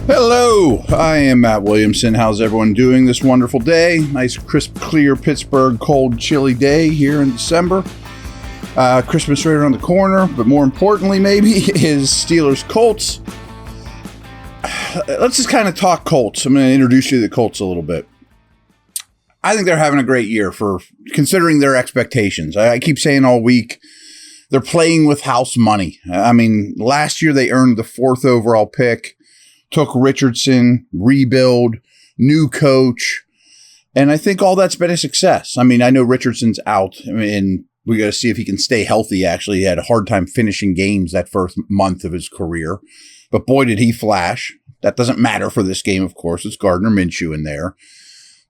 Hello, I am Matt Williamson. How's everyone doing this wonderful day? Nice, crisp, clear Pittsburgh, cold, chilly day here in December. Christmas right around the corner, but more importantly maybe is Steelers Colts. Let's just kind of talk Colts. I'm going to introduce you to the Colts a little bit. I think they're having a great year for considering their expectations. I keep saying all week, they're playing with house money. I mean, last year they earned the 4th overall pick. Took Richardson, rebuild, new coach, and I think all that's been a success. I mean, I know Richardson's out, and we got to see if he can stay healthy. Actually, he had a hard time finishing games that first month of his career, but boy, did he flash. That doesn't matter for this game, of course. It's Gardner Minshew in there.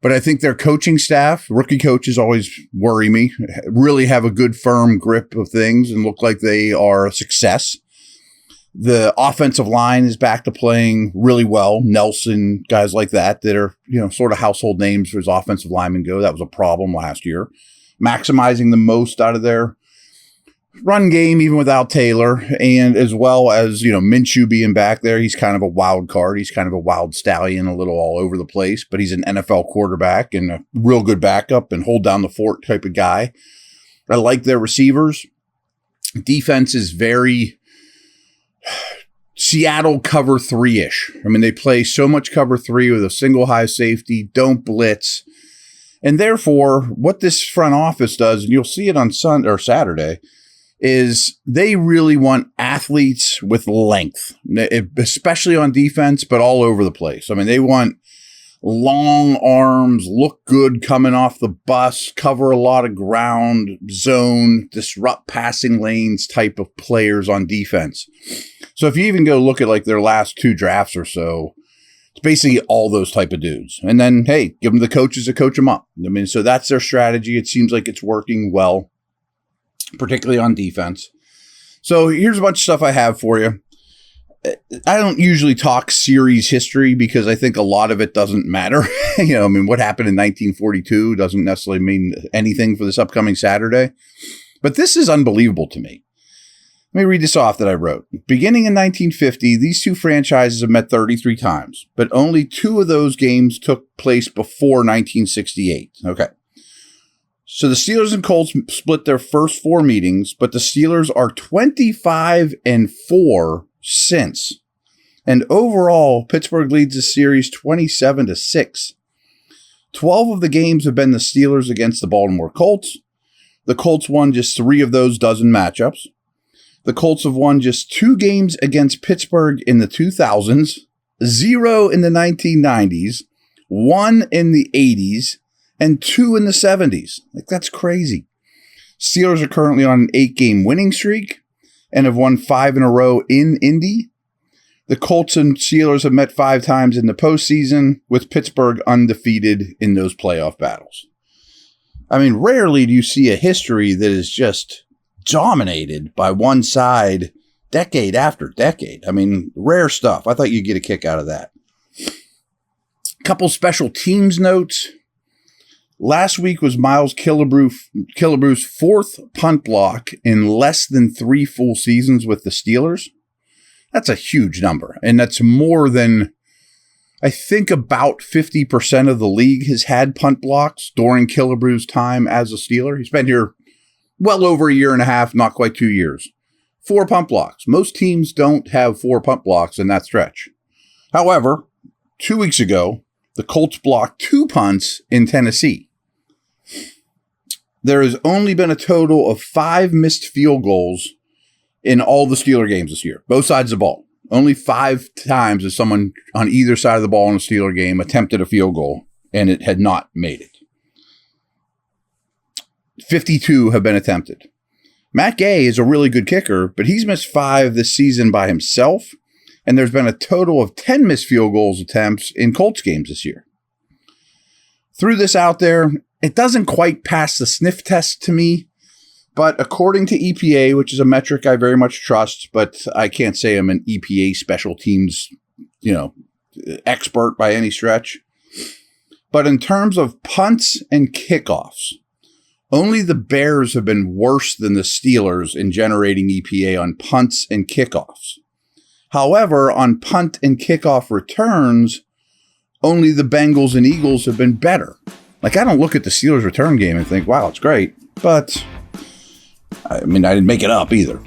But I think their coaching staff, rookie coaches always worry me, really have a good firm grip of things and look like they are a success. The offensive line is back to playing really well. Nelson, guys like that are, sort of household names for his offensive linemen go. That was a problem last year. Maximizing the most out of their run game, even without Taylor, and as well as, Minshew being back there. He's kind of a wild card. He's kind of a wild stallion, a little all over the place, but he's an NFL quarterback and a real good backup and hold down the fort type of guy. I like their receivers. Defense is very Seattle cover 3-ish. I mean, they play so much cover 3 with a single high safety, don't blitz. And therefore, what this front office does, and you'll see it on Sunday or Saturday, is they really want athletes with length, especially on defense, but all over the place. I mean, they want long arms, look good coming off the bus, cover a lot of ground, zone, disrupt passing lanes type of players on defense. So if you even go look at like their last 2 drafts or so, it's basically all those type of dudes. And then, hey, give them the coaches to coach them up. I mean, so that's their strategy. It seems like it's working well, particularly on defense. So here's a bunch of stuff I have for you. I don't usually talk series history because I think a lot of it doesn't matter. What happened in 1942 doesn't necessarily mean anything for this upcoming Saturday. But this is unbelievable to me. Let me read this off that I wrote. Beginning in 1950, these two franchises have met 33 times, but only 2 of those games took place before 1968. Okay. So the Steelers and Colts split their first 4 meetings, but the Steelers are 25-4 since. And overall, Pittsburgh leads the series 27-6. 12 of the games have been the Steelers against the Baltimore Colts. The Colts won just 3 of those dozen matchups. The Colts have won just 2 games against Pittsburgh in the 2000s, 0 in the 1990s, 1 in the 80s, and 2 in the 70s. Like, that's crazy. Steelers are currently on an 8-game winning streak and have won 5 in a row in Indy. The Colts and Steelers have met 5 times in the postseason, with Pittsburgh undefeated in those playoff battles. I mean, rarely do you see a history that is just dominated by one side decade after decade. I mean, rare stuff. I thought you'd get a kick out of that. Couple special teams notes. Last week was Miles Killebrew's 4th punt block in less than 3 full seasons with the Steelers. That's a huge number. And that's more than, I think about 50% of the league has had punt blocks during Killebrew's time as a Steeler. He's been here well over a year and a half, not quite 2 years. 4 punt blocks. Most teams don't have 4 punt blocks in that stretch. However, 2 weeks ago, the Colts blocked 2 punts in Tennessee. There has only been a total of 5 missed field goals in all the Steeler games this year, both sides of the ball. Only 5 times has someone on either side of the ball in a Steeler game attempted a field goal, and it had not made it. 52 have been attempted. Matt Gay is a really good kicker, but he's missed 5 this season by himself, and there's been a total of 10 missed field goals attempts in Colts games this year. Threw this out there. It doesn't quite pass the sniff test to me, but according to EPA, which is a metric I very much trust, but I can't say I'm an EPA special teams, expert by any stretch. But in terms of punts and kickoffs, only the Bears have been worse than the Steelers in generating EPA on punts and kickoffs. However, on punt and kickoff returns, only the Bengals and Eagles have been better. Like, I don't look at the Steelers return game and think, wow, it's great. But, I mean, I didn't make it up either.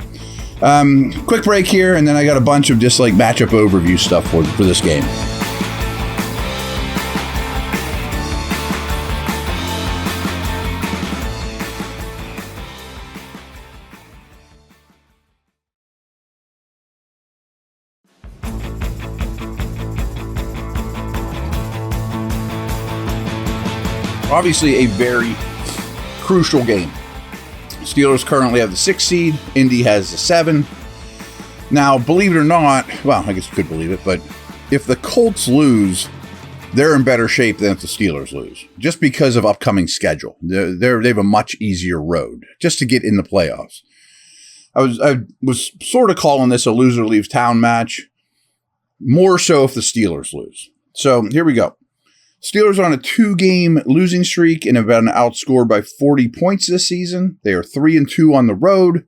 Quick break here, and then I got a bunch of just like matchup overview stuff for this game. Obviously, a very crucial game. Steelers currently have the 6th seed. Indy has the 7. Now, believe it or not, well, I guess you could believe it, but if the Colts lose, they're in better shape than if the Steelers lose, just because of upcoming schedule. They have a much easier road just to get in the playoffs. I was sort of calling this a loser leaves town match, more so if the Steelers lose. So here we go. Steelers are on a 2-game losing streak and have been outscored by 40 points this season. They are 3-2 on the road,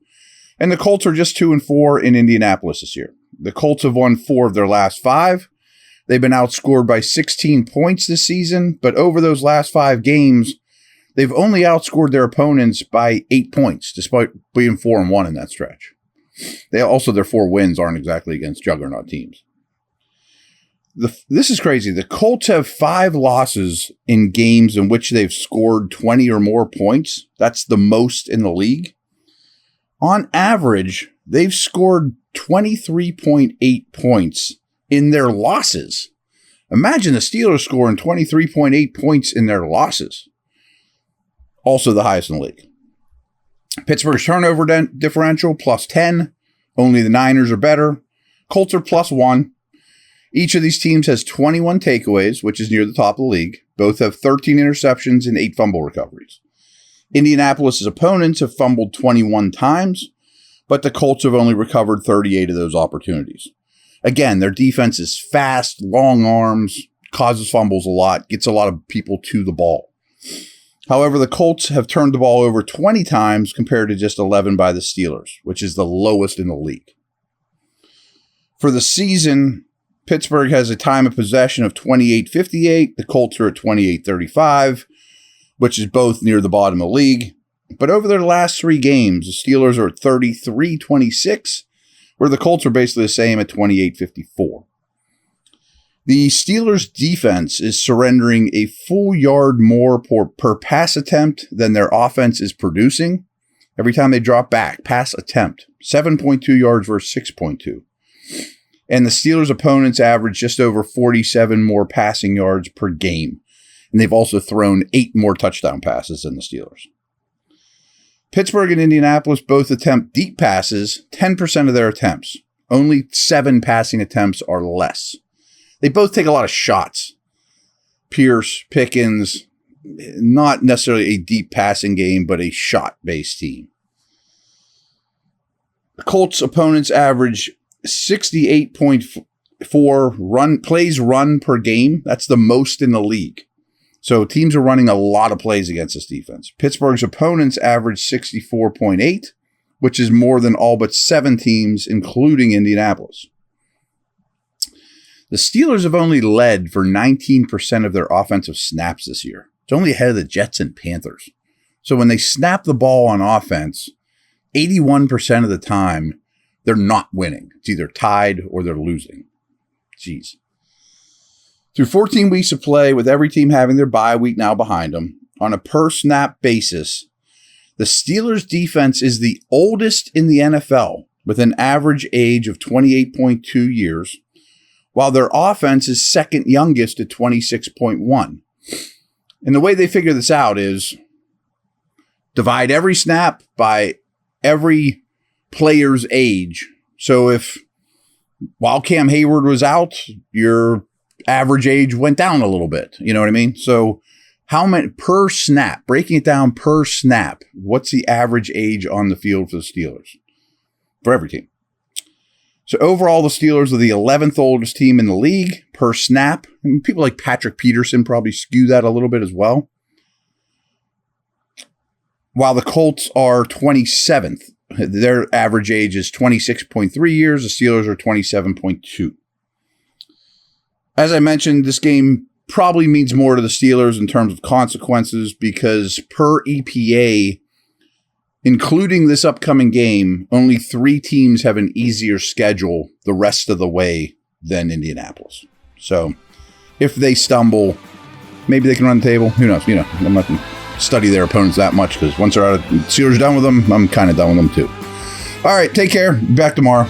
and the Colts are just 2-4 in Indianapolis this year. The Colts have won 4 of their last 5. They've been outscored by 16 points this season, but over those last 5 games, they've only outscored their opponents by 8 points, despite being 4-1 in that stretch. Their 4 wins aren't exactly against juggernaut teams. This is crazy. The Colts have 5 losses in games in which they've scored 20 or more points. That's the most in the league. On average, they've scored 23.8 points in their losses. Imagine the Steelers scoring 23.8 points in their losses. Also the highest in the league. Pittsburgh's turnover differential, +10. Only the Niners are better. Colts are +1. Each of these teams has 21 takeaways, which is near the top of the league. Both have 13 interceptions and 8 fumble recoveries. Indianapolis' opponents have fumbled 21 times, but the Colts have only recovered 38 of those opportunities. Again, their defense is fast, long arms, causes fumbles a lot, gets a lot of people to the ball. However, the Colts have turned the ball over 20 times compared to just 11 by the Steelers, which is the lowest in the league. For the season, Pittsburgh has a time of possession of 28.58. The Colts are at 28.35, which is both near the bottom of the league. But over their last 3 games, the Steelers are at 33.26, where the Colts are basically the same at 28.54. The Steelers' defense is surrendering a full yard more per pass attempt than their offense is producing. Every time they drop back, pass attempt, 7.2 yards versus 6.2. And the Steelers' opponents average just over 47 more passing yards per game. And they've also thrown 8 more touchdown passes than the Steelers. Pittsburgh and Indianapolis both attempt deep passes, 10% of their attempts. Only 7 passing attempts are less. They both take a lot of shots. Pierce, Pickens, not necessarily a deep passing game, but a shot-based team. The Colts' opponents average 68.4 plays run per game. That's the most in the league. So teams are running a lot of plays against this defense. Pittsburgh's opponents average 64.8, which is more than all but 7 teams, including Indianapolis. The Steelers have only led for 19% of their offensive snaps this year. It's only ahead of the Jets and Panthers. So when they snap the ball on offense, 81% of the time, they're not winning. It's either tied or they're losing. Jeez. Through 14 weeks of play, with every team having their bye week now behind them, on a per-snap basis, the Steelers' defense is the oldest in the NFL, with an average age of 28.2 years, while their offense is second youngest at 26.1. And the way they figure this out is divide every snap by every player's age. So while Cam Hayward was out, your average age went down a little bit. You know what I mean? So how many per snap, breaking it down per snap, what's the average age on the field for the Steelers? For every team. So overall, the Steelers are the 11th oldest team in the league per snap. And people like Patrick Peterson probably skew that a little bit as well. While the Colts are 27th Their average age is 26.3 years. The Steelers are 27.2. As I mentioned, this game probably means more to the Steelers in terms of consequences because per EPA, including this upcoming game, only 3 teams have an easier schedule the rest of the way than Indianapolis. So if they stumble, maybe they can run the table. Who knows? I'm not going to study their opponents that much because once they're out of Steelers done with them, I'm kind of done with them too. All right, take care. Back tomorrow.